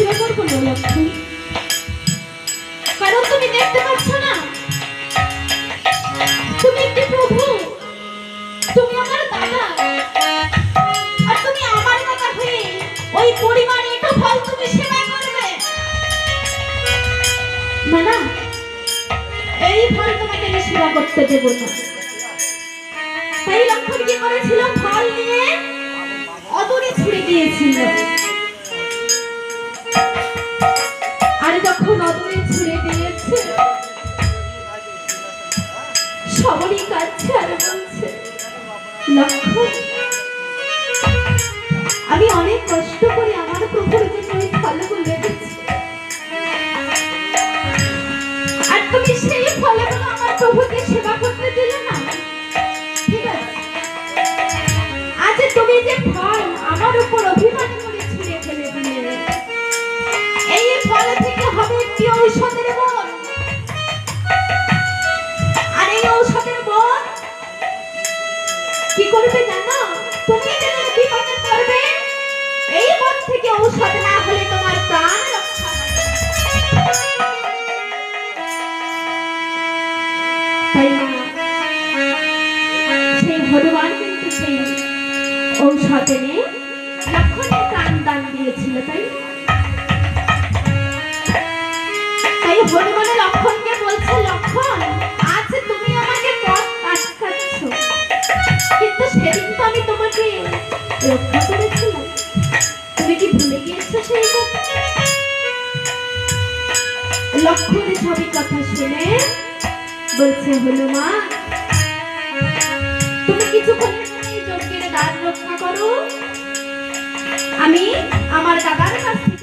সেবা করবো না লক্ষ্মণ, কারণ তুমি দেখতে পাচ্ছ না তুমি একটি প্রভু, তুমি আমার দাদা, আর তুমি আমার দাদা হয়ে ওই পরিমাণ একটু ফল তুমি সেবা করবে না, এই ফল তোমাকে আমি সেবা করতে দেব না। তাই লক্ষ্মণ কি করেছিল, ফল নিয়ে অদূরে ছুড়ে দিয়েছিল। আর যখন অদূরে ছুড়ে দিয়েছে সবরই কাছে আর বলছে, লক্ষ্মণ আমি অনেক কষ্ট করে আমার প্রভুর জন্য ওই ফলগুলো রেখেছি, আর তুমি সেই ফলগুলো আমার প্রভুকে সেবা করতে দিলে না। ঠিক আছে, আজ তুমি যে ফল আমার উপর অভিমান করে ছুঁড়ে ফেলে দিলে, এই ফল থেকে হবে একটি ঔষধের বন, আর এই ঔষধের বন কি করবে জানো, তুমি যেন বিপদে পড়বে, এই বন থেকে ঔষধ না হলে তোমার প্রাণ রক্ষা হবে। তাই না, সেই হনুমান কিন্তু সেই ঔষধ এনে লক্ষ্মণের প্রাণ দান দিয়েছিল। তাই হনুমানের লক্ষ্মণকে বলছে, লক্ষ্মণ আজ তুমি আমাকে পথ আটকাচ্ছ, কিন্তু সেদিন তো আমি তোমাকে রক্ষা করেছিলাম, তুমি কি ভুলে গিয়েছো সেই কথা? লক্ষ্মণের সবই কথা শুনে বলছে, হনুমান তুমি কিছুক্ষণের জন্য এই যজ্ঞের দ্বার রক্ষা করো, আমি আমার দাদার কাছ